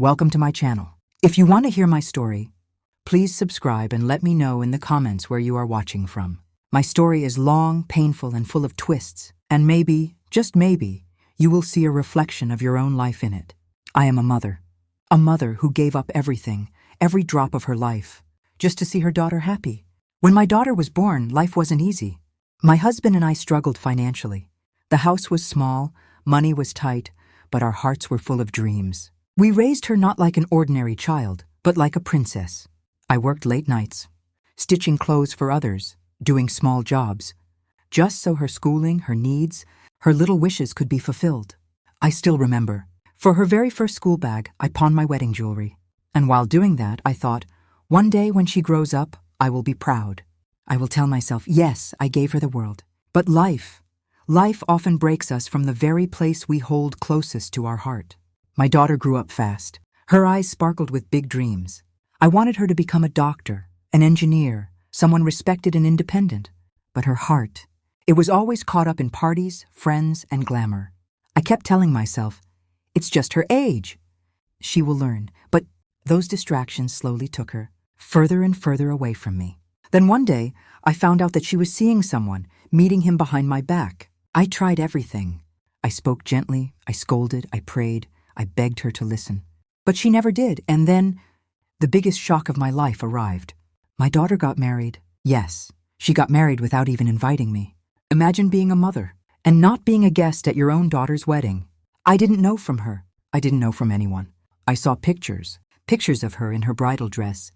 welcome to my channel. If you want to hear my story, please subscribe and let me know in the comments where you are watching from. My story is long, painful, and full of twists, and maybe, just maybe, you will see a reflection of your own life in it. I am a mother who gave up everything, every drop of her life, just to see her daughter happy. When my daughter was born, life wasn't easy. My husband and I struggled financially. The house was small, money was tight, but our hearts were full of dreams. We raised her not like an ordinary child, but like a princess. I worked late nights, stitching clothes for others, doing small jobs, just so her schooling, her needs, her little wishes could be fulfilled. I still remember, for her very first school bag, I pawned my wedding jewelry. And while doing that, I thought, one day when she grows up, I will be proud. I will tell myself, yes, I gave her the world. But life often breaks us from the very place we hold closest to our heart. My daughter grew up fast. Her eyes sparkled with big dreams. I wanted her to become a doctor, an engineer, someone respected and independent. But her heart, it was always caught up in parties, friends, and glamour. I kept telling myself, it's just her age. She will learn. But those distractions slowly took her further and further away from me. Then one day, I found out that she was seeing someone, meeting him behind my back. I tried everything. I spoke gently, I scolded, I prayed, I begged her to listen. But she never did, and then the biggest shock of my life arrived. My daughter got married. Yes, she got married without even inviting me. Imagine being a mother and not being a guest at your own daughter's wedding. I didn't know from her. I didn't know from anyone. I saw pictures of her in her bridal dress,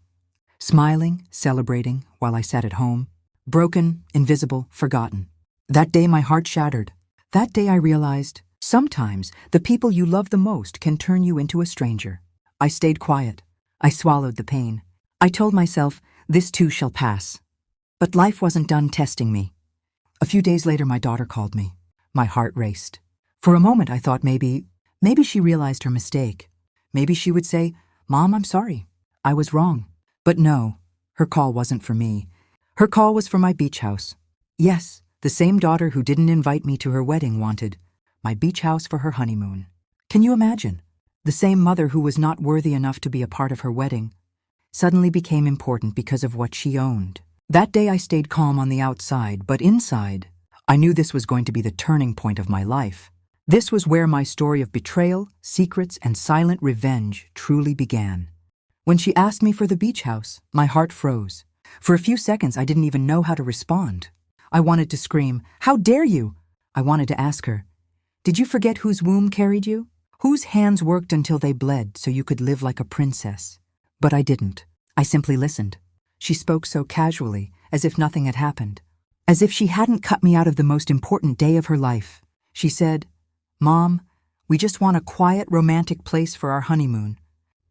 smiling, celebrating while I sat at home, broken, invisible, forgotten. That day my heart shattered. That day I realized, sometimes the people you love the most can turn you into a stranger. I stayed quiet. I swallowed the pain. I told myself, this too shall pass. But life wasn't done testing me. A few days later my daughter called me. My heart raced. For a moment I thought maybe she realized her mistake. Maybe she would say, Mom, I'm sorry. I was wrong. But no, her call wasn't for me. Her call was for my beach house. Yes, the same daughter who didn't invite me to her wedding wanted my beach house for her honeymoon. Can you imagine? The same mother who was not worthy enough to be a part of her wedding suddenly became important because of what she owned. That day I stayed calm on the outside, but inside, I knew this was going to be the turning point of my life. This was where my story of betrayal, secrets, and silent revenge truly began. When she asked me for the beach house, my heart froze. For a few seconds, I didn't even know how to respond. I wanted to scream, "How dare you?" I wanted to ask her, "Did you forget whose womb carried you? Whose hands worked until they bled so you could live like a princess?" But I didn't. I simply listened. She spoke so casually, as if nothing had happened. As if she hadn't cut me out of the most important day of her life. She said, "Mom, we just want a quiet, romantic place for our honeymoon.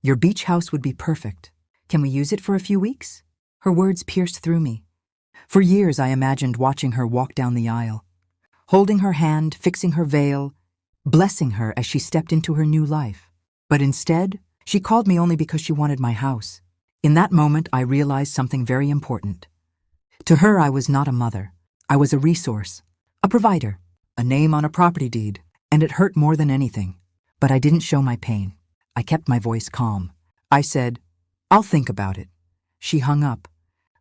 Your beach house would be perfect. Can we use it for a few weeks?" Her words pierced through me. For years I imagined watching her walk down the aisle, holding her hand, fixing her veil, blessing her as she stepped into her new life. But instead, she called me only because she wanted my house. In that moment, I realized something very important. To her, I was not a mother. I was a resource, a provider, a name on a property deed, and it hurt more than anything. But I didn't show my pain. I kept my voice calm. I said, "I'll think about it." She hung up,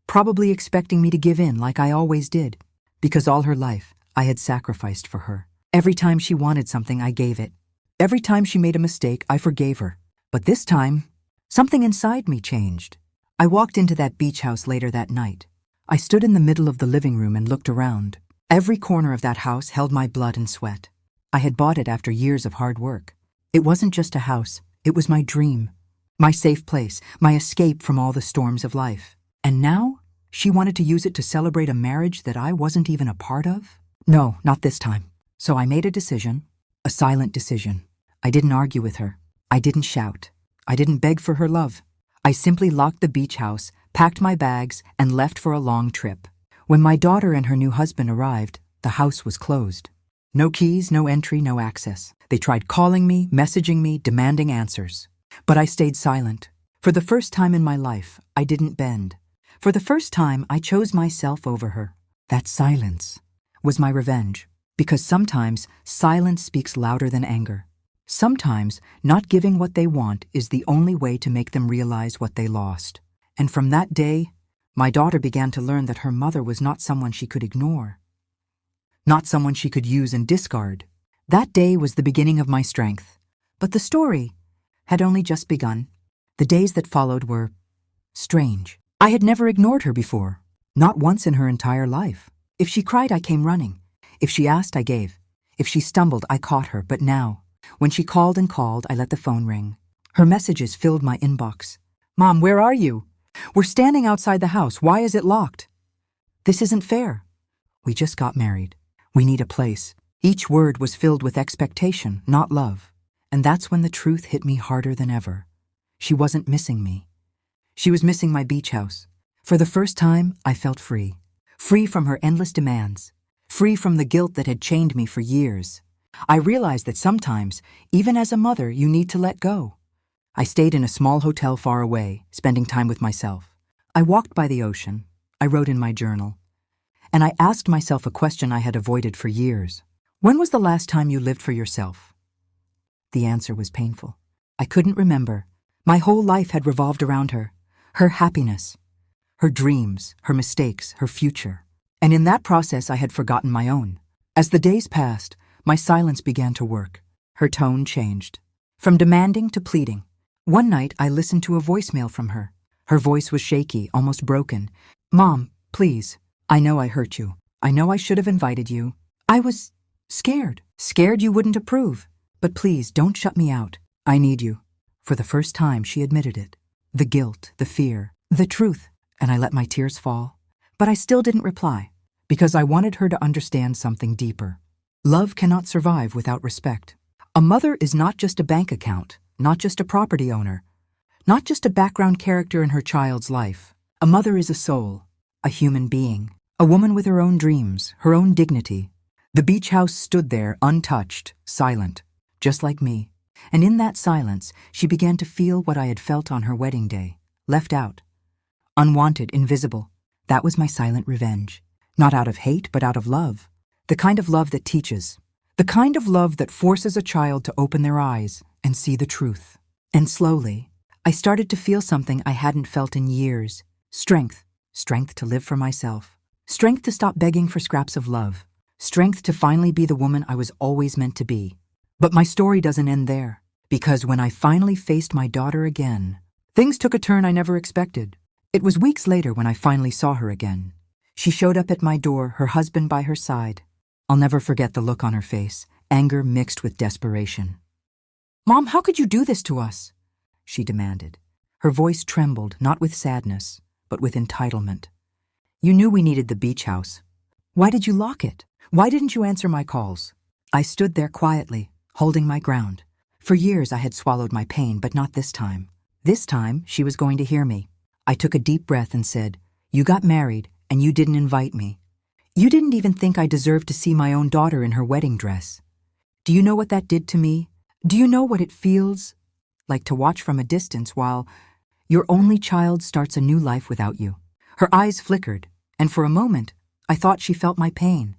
probably expecting me to give in like I always did, because all her life, I had sacrificed for her. Every time she wanted something, I gave it. Every time she made a mistake, I forgave her. But this time, something inside me changed. I walked into that beach house later that night. I stood in the middle of the living room and looked around. Every corner of that house held my blood and sweat. I had bought it after years of hard work. It wasn't just a house, it was my dream, my safe place, my escape from all the storms of life. And now, she wanted to use it to celebrate a marriage that I wasn't even a part of? No, not this time. So I made a decision, a silent decision. I didn't argue with her. I didn't shout. I didn't beg for her love. I simply locked the beach house, packed my bags, and left for a long trip. When my daughter and her new husband arrived, the house was closed. No keys, no entry, no access. They tried calling me, messaging me, demanding answers. But I stayed silent. For the first time in my life, I didn't bend. For the first time, I chose myself over her. That silence was my revenge, because sometimes silence speaks louder than anger. Sometimes, not giving what they want is the only way to make them realize what they lost. And from that day, my daughter began to learn that her mother was not someone she could ignore, not someone she could use and discard. That day was the beginning of my strength. But the story had only just begun. The days that followed were strange. I had never ignored her before, not once in her entire life. If she cried, I came running. If she asked, I gave. If she stumbled, I caught her. But now, when she called and called, I let the phone ring. Her messages filled my inbox. "Mom, where are you? We're standing outside the house. Why is it locked? This isn't fair. We just got married. We need a place." Each word was filled with expectation, not love. And that's when the truth hit me harder than ever. She wasn't missing me. She was missing my beach house. For the first time, I felt free. Free from her endless demands. Free from the guilt that had chained me for years. I realized that sometimes, even as a mother, you need to let go. I stayed in a small hotel far away, spending time with myself. I walked by the ocean. I wrote in my journal. And I asked myself a question I had avoided for years. When was the last time you lived for yourself? The answer was painful. I couldn't remember. My whole life had revolved around her happiness, her dreams, her mistakes, her future. And in that process, I had forgotten my own. As the days passed, my silence began to work. Her tone changed, from demanding to pleading. One night, I listened to a voicemail from her. Her voice was shaky, almost broken. "Mom, please. I know I hurt you. I know I should have invited you. I was scared you wouldn't approve. But please, don't shut me out. I need you." For the first time, she admitted it. The guilt, the fear, the truth. And I let my tears fall. But I still didn't reply, because I wanted her to understand something deeper. Love cannot survive without respect. A mother is not just a bank account, not just a property owner, not just a background character in her child's life. A mother is a soul, a human being, a woman with her own dreams, her own dignity. The beach house stood there, untouched, silent, just like me. And in that silence, she began to feel what I had felt on her wedding day. Left out. Unwanted, invisible. That was my silent revenge. Not out of hate, but out of love. The kind of love that teaches. The kind of love that forces a child to open their eyes and see the truth. And slowly, I started to feel something I hadn't felt in years. Strength. Strength to live for myself. Strength to stop begging for scraps of love. Strength to finally be the woman I was always meant to be. But my story doesn't end there. Because when I finally faced my daughter again, things took a turn I never expected. It was weeks later when I finally saw her again. She showed up at my door, her husband by her side. I'll never forget the look on her face, anger mixed with desperation. "Mom, how could you do this to us?" she demanded. Her voice trembled, not with sadness, but with entitlement. "You knew we needed the beach house. Why did you lock it? Why didn't you answer my calls?" I stood there quietly, holding my ground. For years I had swallowed my pain, but not this time. This time, she was going to hear me. I took a deep breath and said, "You got married, and you didn't invite me. You didn't even think I deserved to see my own daughter in her wedding dress. Do you know what that did to me? Do you know what it feels like to watch from a distance while your only child starts a new life without you?" Her eyes flickered, and for a moment, I thought she felt my pain.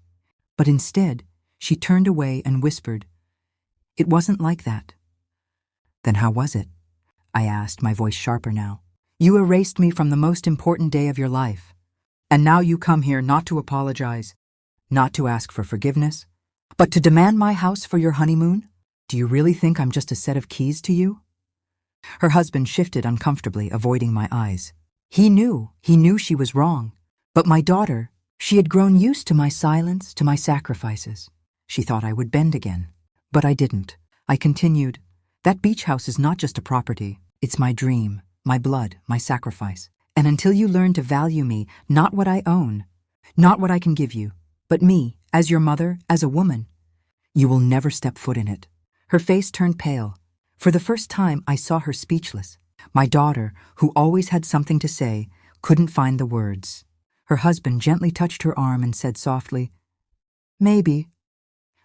But instead, she turned away and whispered, "It wasn't like that." "Then how was it?" I asked, my voice sharper now. "You erased me from the most important day of your life. And now you come here not to apologize, not to ask for forgiveness, but to demand my house for your honeymoon? Do you really think I'm just a set of keys to you?" Her husband shifted uncomfortably, avoiding my eyes. He knew she was wrong. But my daughter, she had grown used to my silence, to my sacrifices. She thought I would bend again. But I didn't. I continued, "That beach house is not just a property. It's my dream, my blood, my sacrifice. And until you learn to value me, not what I own, not what I can give you, but me, as your mother, as a woman, you will never step foot in it." Her face turned pale. For the first time, I saw her speechless. My daughter, who always had something to say, couldn't find the words. Her husband gently touched her arm and said softly, "Maybe.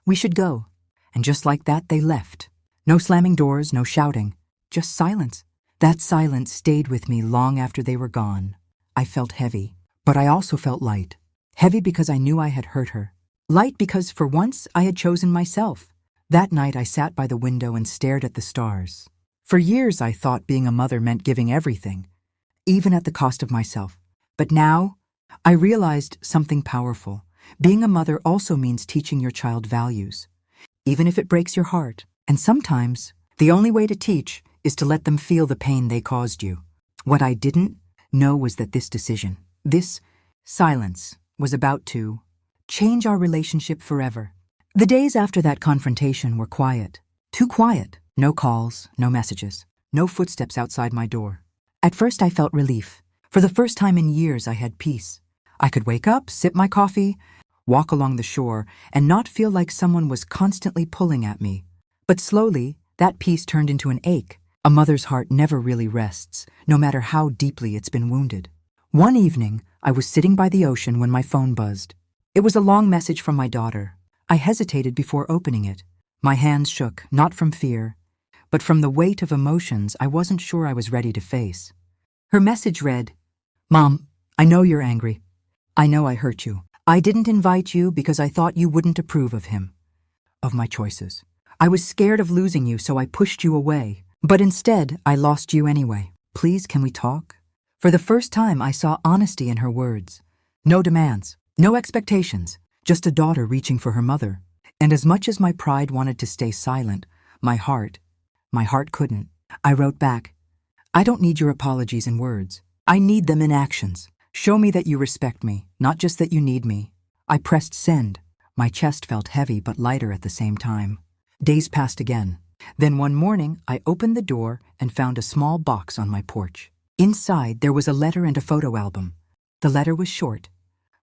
We should go." And just like that, they left. No slamming doors, no shouting, just silence. That silence stayed with me long after they were gone. I felt heavy, but I also felt light. Heavy because I knew I had hurt her. Light because for once I had chosen myself. That night I sat by the window and stared at the stars. For years I thought being a mother meant giving everything, even at the cost of myself. But now, I realized something powerful. Being a mother also means teaching your child values, even if it breaks your heart. And sometimes, the only way to teach is to let them feel the pain they caused you. What I didn't know was that this decision, this silence, was about to change our relationship forever. The days after that confrontation were quiet. Too quiet. No calls, no messages, no footsteps outside my door. At first I felt relief. For the first time in years I had peace. I could wake up, sip my coffee, walk along the shore, and not feel like someone was constantly pulling at me. But slowly, that peace turned into an ache. A mother's heart never really rests, no matter how deeply it's been wounded. One evening, I was sitting by the ocean when my phone buzzed. It was a long message from my daughter. I hesitated before opening it. My hands shook, not from fear, but from the weight of emotions I wasn't sure I was ready to face. Her message read, "Mom, I know you're angry. I know I hurt you. I didn't invite you because I thought you wouldn't approve of him, of my choices. I was scared of losing you, so I pushed you away. But instead, I lost you anyway. Please, can we talk?" For the first time, I saw honesty in her words. No demands, no expectations, just a daughter reaching for her mother. And as much as my pride wanted to stay silent, my heart couldn't. I wrote back, "I don't need your apologies in words. I need them in actions. Show me that you respect me, not just that you need me." I pressed send. My chest felt heavy but lighter at the same time. Days passed again. Then one morning, I opened the door and found a small box on my porch. Inside, there was a letter and a photo album. The letter was short.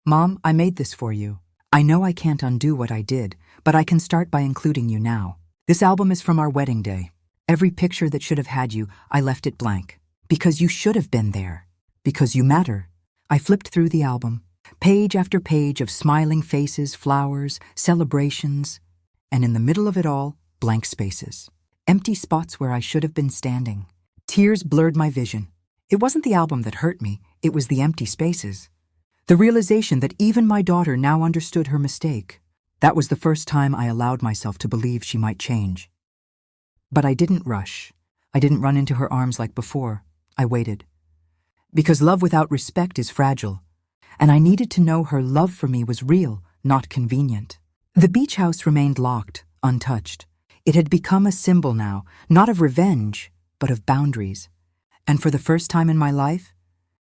"Mom, I made this for you. I know I can't undo what I did, but I can start by including you now. This album is from our wedding day. Every picture that should have had you, I left it blank. Because you should have been there. Because you matter." I flipped through the album, page after page of smiling faces, flowers, celebrations, and in the middle of it all, blank spaces. Empty spots where I should have been standing. Tears blurred my vision. It wasn't the album that hurt me, it was the empty spaces. The realization that even my daughter now understood her mistake. That was the first time I allowed myself to believe she might change. But I didn't rush. I didn't run into her arms like before. I waited. Because love without respect is fragile, and I needed to know her love for me was real, not convenient. The beach house remained locked, untouched. It had become a symbol now, not of revenge, but of boundaries. And for the first time in my life,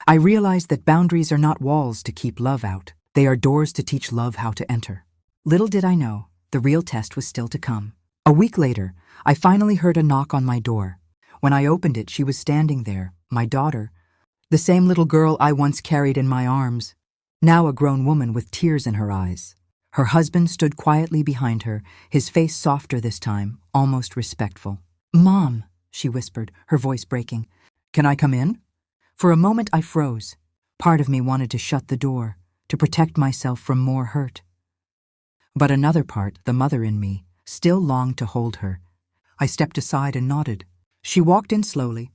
I realized that boundaries are not walls to keep love out. They are doors to teach love how to enter. Little did I know, the real test was still to come. A week later, I finally heard a knock on my door. When I opened it, she was standing there, my daughter, the same little girl I once carried in my arms, now a grown woman with tears in her eyes. Her husband stood quietly behind her, his face softer this time, almost respectful. "Mom," she whispered, her voice breaking. "Can I come in?" For a moment I froze. Part of me wanted to shut the door, to protect myself from more hurt. But another part, the mother in me, still longed to hold her. I stepped aside and nodded. She walked in slowly,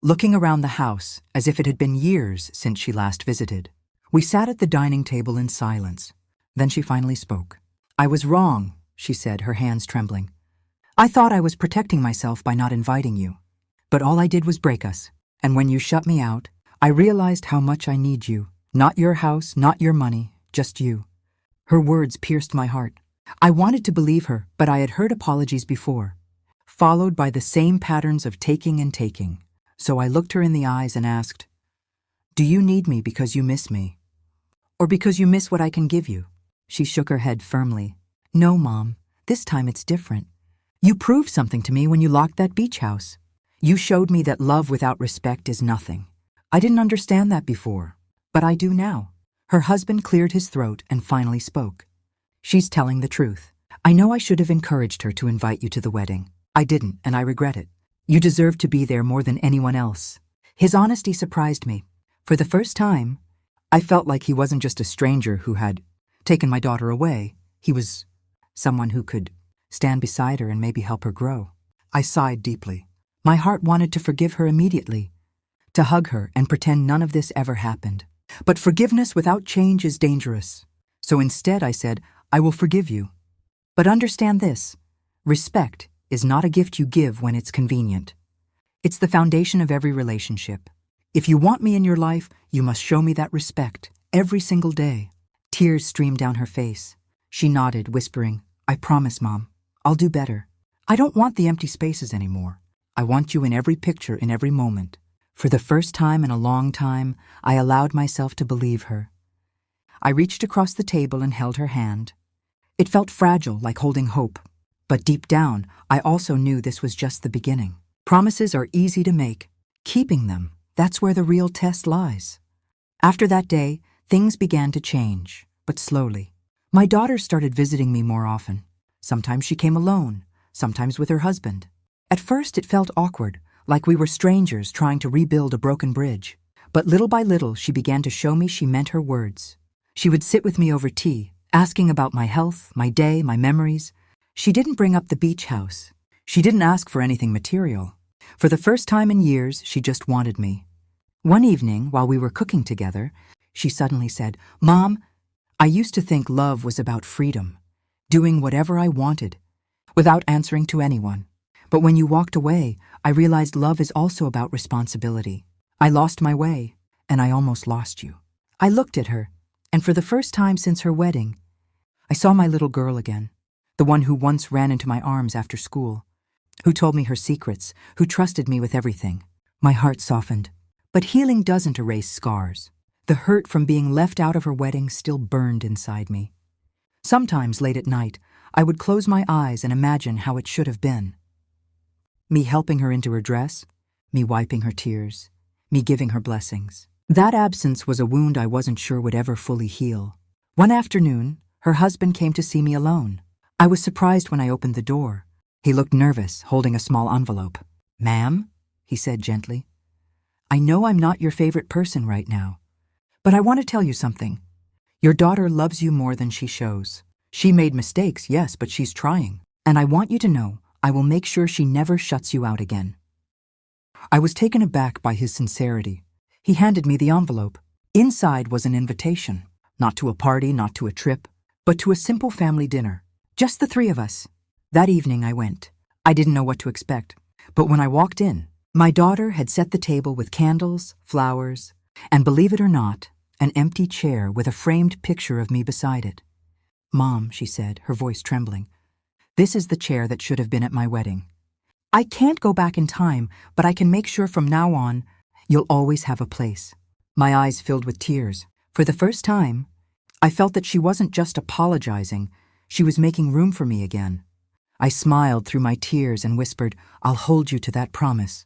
looking around the house as if it had been years since she last visited. We sat at the dining table in silence. Then she finally spoke. "I was wrong," she said, her hands trembling. "I thought I was protecting myself by not inviting you. But all I did was break us. And when you shut me out, I realized how much I need you. Not your house, not your money, just you." Her words pierced my heart. I wanted to believe her, but I had heard apologies before, followed by the same patterns of taking and taking. So I looked her in the eyes and asked, "Do you need me because you miss me? Or because you miss what I can give you?" She shook her head firmly. "No, Mom, this time it's different. You proved something to me when you locked that beach house. You showed me that love without respect is nothing. I didn't understand that before, but I do now." Her husband cleared his throat and finally spoke. "She's telling the truth. I know I should have encouraged her to invite you to the wedding. I didn't, and I regret it. You deserve to be there more than anyone else." His honesty surprised me. For the first time, I felt like he wasn't just a stranger who had taken my daughter away. He was someone who could stand beside her and maybe help her grow. I sighed deeply. My heart wanted to forgive her immediately, to hug her and pretend none of this ever happened. But forgiveness without change is dangerous. So instead I said, "I will forgive you. But understand this, Respect is not a gift you give when it's convenient. It's the foundation of every relationship. If you want me in your life, you must show me that respect every single day. Tears streamed down her face. She nodded, whispering, I promise, Mom. I'll do better. I don't want the empty spaces anymore. I want you in every picture, in every moment. For the first time in a long time, I allowed myself to believe her. I reached across the table and held her hand. It felt fragile, like holding hope. But deep down, I also knew this was just the beginning. Promises are easy to make. Keeping them, that's where the real test lies. After that day, things began to change, but slowly. My daughter started visiting me more often. Sometimes she came alone, sometimes with her husband. At first, it felt awkward, like we were strangers trying to rebuild a broken bridge. But little by little, she began to show me she meant her words. She would sit with me over tea, asking about my health, my day, my memories. She didn't bring up the beach house. She didn't ask for anything material. For the first time in years, she just wanted me. One evening, while we were cooking together, she suddenly said, Mom, I used to think love was about freedom, doing whatever I wanted, without answering to anyone. But when you walked away, I realized love is also about responsibility. I lost my way, and I almost lost you. I looked at her, and for the first time since her wedding, I saw my little girl again, the one who once ran into my arms after school, who told me her secrets, who trusted me with everything. My heart softened. But healing doesn't erase scars. The hurt from being left out of her wedding still burned inside me. Sometimes late at night, I would close my eyes and imagine how it should have been. Me helping her into her dress, me wiping her tears, me giving her blessings. That absence was a wound I wasn't sure would ever fully heal. One afternoon, her husband came to see me alone. I was surprised when I opened the door. He looked nervous, holding a small envelope. Ma'am, he said gently, I know I'm not your favorite person right now, but I want to tell you something. Your daughter loves you more than she shows. She made mistakes, yes, but she's trying. And I want you to know, I will make sure she never shuts you out again. I was taken aback by his sincerity. He handed me the envelope. Inside was an invitation, not to a party, not to a trip, but to a simple family dinner. Just the three of us. That evening I went. I didn't know what to expect, but when I walked in, my daughter had set the table with candles, flowers, and believe it or not, an empty chair with a framed picture of me beside it. Mom, she said, her voice trembling, this is the chair that should have been at my wedding. I can't go back in time, but I can make sure from now on, you'll always have a place. My eyes filled with tears. For the first time, I felt that she wasn't just apologizing, she was making room for me again. I smiled through my tears and whispered, I'll hold you to that promise.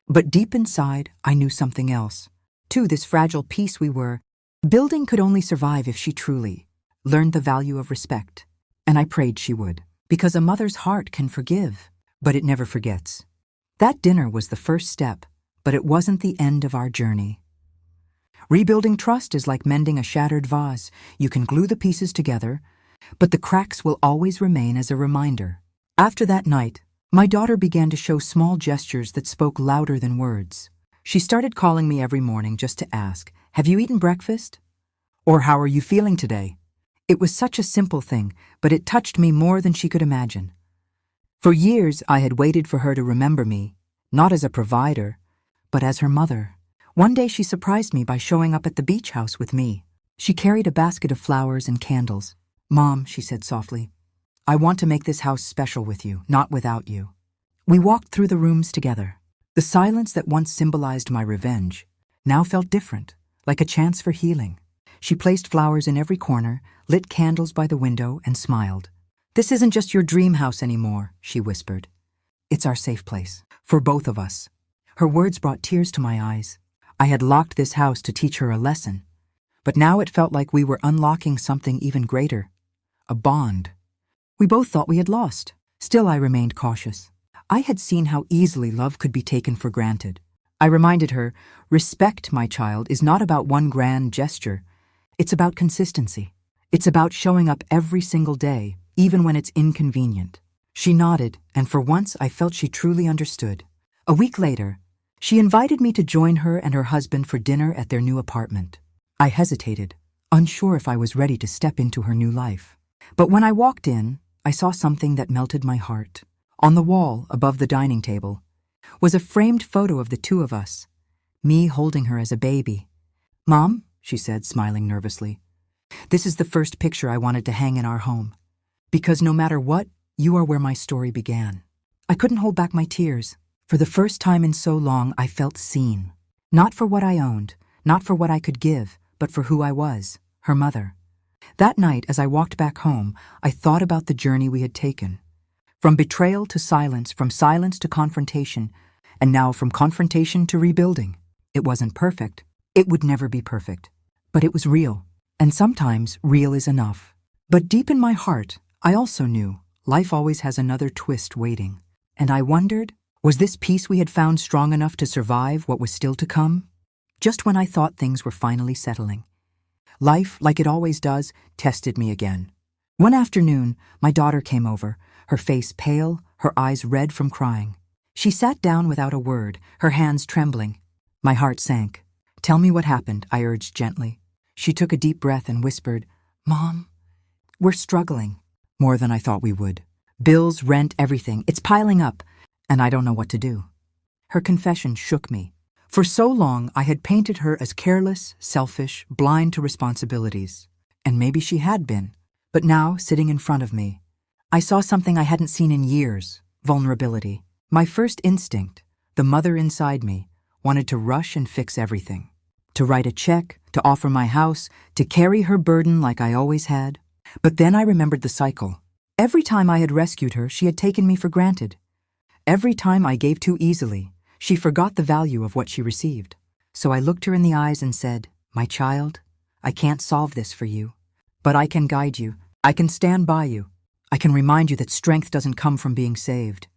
But deep inside, I knew something else. Too, this fragile piece we were building could only survive if she truly learned the value of respect. And I prayed she would, because a mother's heart can forgive, but it never forgets. That dinner was the first step, but it wasn't the end of our journey. Rebuilding trust is like mending a shattered vase. You can glue the pieces together, but the cracks will always remain as a reminder. After that night, my daughter began to show small gestures that spoke louder than words. She started calling me every morning just to ask, have you eaten breakfast? Or how are you feeling today? It was such a simple thing, but it touched me more than she could imagine. For years, I had waited for her to remember me, not as a provider, but as her mother. One day she surprised me by showing up at the beach house with me. She carried a basket of flowers and candles. Mom, she said softly, I want to make this house special with you, not without you. We walked through the rooms together. The silence that once symbolized my revenge now felt different, like a chance for healing. She placed flowers in every corner, lit candles by the window, and smiled. This isn't just your dream house anymore, she whispered. It's our safe place, for both of us. Her words brought tears to my eyes. I had locked this house to teach her a lesson, but now it felt like we were unlocking something even greater, a bond. We both thought we had lost. Still, I remained cautious. I had seen how easily love could be taken for granted. I reminded her, respect, my child, is not about one grand gesture. It's about consistency. It's about showing up every single day, even when it's inconvenient. She nodded, and for once I felt she truly understood. A week later, she invited me to join her and her husband for dinner at their new apartment. I hesitated, unsure if I was ready to step into her new life. But when I walked in, I saw something that melted my heart. On the wall, above the dining table, was a framed photo of the two of us, me holding her as a baby. "Mom," she said, smiling nervously, "this is the first picture I wanted to hang in our home. Because no matter what, you are where my story began." I couldn't hold back my tears. For the first time in so long, I felt seen. Not for what I owned, not for what I could give, but for who I was, her mother. That night, as I walked back home, I thought about the journey we had taken. From betrayal to silence, from silence to confrontation, and now from confrontation to rebuilding. It wasn't perfect. It would never be perfect. But it was real. And sometimes real is enough. But deep in my heart, I also knew life always has another twist waiting. And I wondered, was this peace we had found strong enough to survive what was still to come? Just when I thought things were finally settling, life, like it always does, tested me again. One afternoon, my daughter came over, her face pale, her eyes red from crying. She sat down without a word, her hands trembling. My heart sank. "Tell me what happened," I urged gently. She took a deep breath and whispered, "Mom, we're struggling." More than I thought we would. Bills, rent, everything. It's piling up, and I don't know what to do. Her confession shook me. For so long, I had painted her as careless, selfish, blind to responsibilities. And maybe she had been. But now, sitting in front of me, I saw something I hadn't seen in years: vulnerability. My first instinct, the mother inside me, wanted to rush and fix everything. To write a check, to offer my house, to carry her burden like I always had. But then I remembered the cycle. Every time I had rescued her, she had taken me for granted. Every time I gave too easily, she forgot the value of what she received. So I looked her in the eyes and said, "My child, I can't solve this for you, but I can guide you. I can stand by you. I can remind you that strength doesn't come from being saved.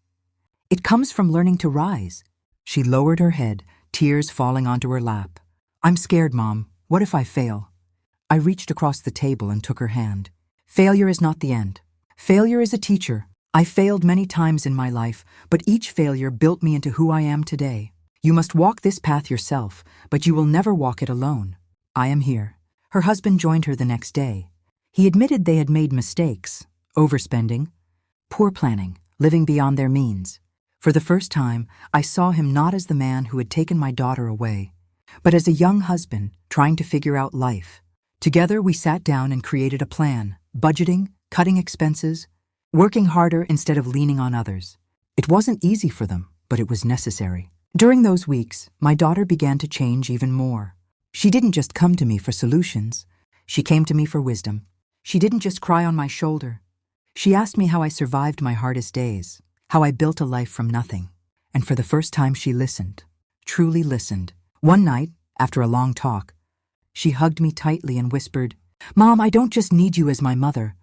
It comes from learning to rise." She lowered her head, tears falling onto her lap. "I'm scared, Mom. What if I fail?" I reached across the table and took her hand. "Failure is not the end. Failure is a teacher. I failed many times in my life, but each failure built me into who I am today. You must walk this path yourself, but you will never walk it alone. I am here." Her husband joined her the next day. He admitted they had made mistakes, overspending, poor planning, living beyond their means. For the first time, I saw him not as the man who had taken my daughter away, but as a young husband trying to figure out life. Together, we sat down and created a plan, budgeting, cutting expenses, working harder instead of leaning on others. It wasn't easy for them, but it was necessary. During those weeks, my daughter began to change even more. She didn't just come to me for solutions. She came to me for wisdom. She didn't just cry on my shoulder. She asked me how I survived my hardest days, how I built a life from nothing. And for the first time, she listened, truly listened. One night, after a long talk, she hugged me tightly and whispered, "Mom, I don't just need you as my mother.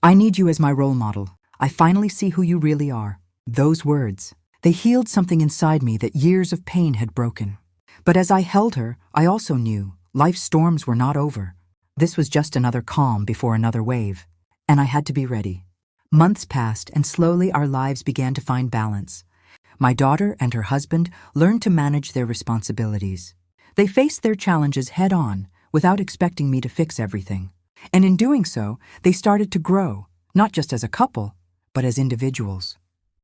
I need you as my role model. I finally see who you really are." Those words, they healed something inside me that years of pain had broken. But as I held her, I also knew life's storms were not over. This was just another calm before another wave, and I had to be ready. Months passed, and slowly our lives began to find balance. My daughter and her husband learned to manage their responsibilities. They faced their challenges head-on, without expecting me to fix everything. And in doing so, they started to grow, not just as a couple, but as individuals.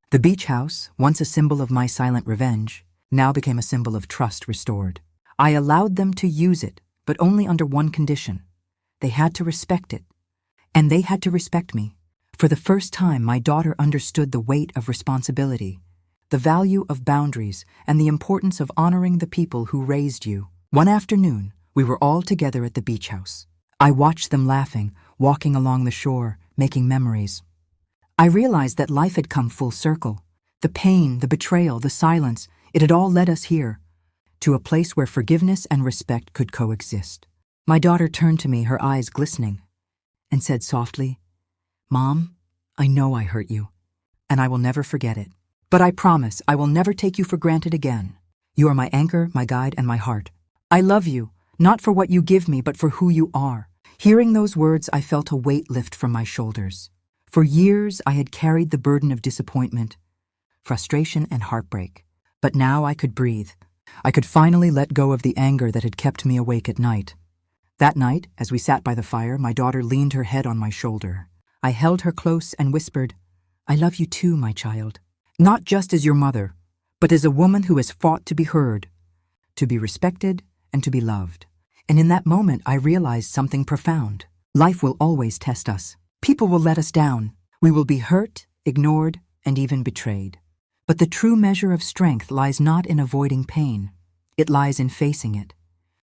The beach house, once a symbol of my silent revenge, now became a symbol of trust restored. I allowed them to use it, but only under one condition. They had to respect it. And they had to respect me. For the first time, my daughter understood the weight of responsibility, the value of boundaries, and the importance of honoring the people who raised you. One afternoon, we were all together at the beach house. I watched them laughing, walking along the shore, making memories. I realized that life had come full circle. The pain, the betrayal, the silence, it had all led us here, to a place where forgiveness and respect could coexist. My daughter turned to me, her eyes glistening, and said softly, "Mom, I know I hurt you, and I will never forget it. But I promise I will never take you for granted again. You are my anchor, my guide, and my heart. I love you, not for what you give me, but for who you are." Hearing those words, I felt a weight lift from my shoulders. For years, I had carried the burden of disappointment, frustration, and heartbreak. But now I could breathe. I could finally let go of the anger that had kept me awake at night. That night, as we sat by the fire, my daughter leaned her head on my shoulder. I held her close and whispered, "I love you too, my child. Not just as your mother, but as a woman who has fought to be heard, to be respected, and to be loved." And in that moment, I realized something profound. Life will always test us. People will let us down. We will be hurt, ignored, and even betrayed. But the true measure of strength lies not in avoiding pain. It lies in facing it,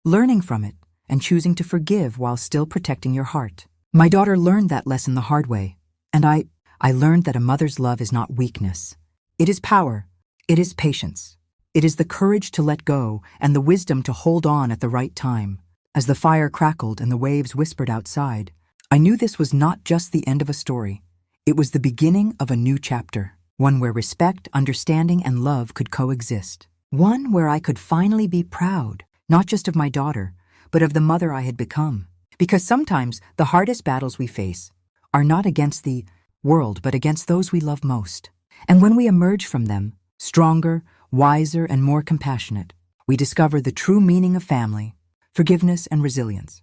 learning from it, and choosing to forgive while still protecting your heart. My daughter learned that lesson the hard way, and I learned that a mother's love is not weakness. It is power. It is patience. It is the courage to let go and the wisdom to hold on at the right time. As the fire crackled and the waves whispered outside, I knew this was not just the end of a story. It was the beginning of a new chapter, one where respect, understanding, and love could coexist. One where I could finally be proud, not just of my daughter, but of the mother I had become. Because sometimes the hardest battles we face are not against the world, but against those we love most. And when we emerge from them, stronger, wiser, and more compassionate, we discover the true meaning of family, forgiveness, and resilience.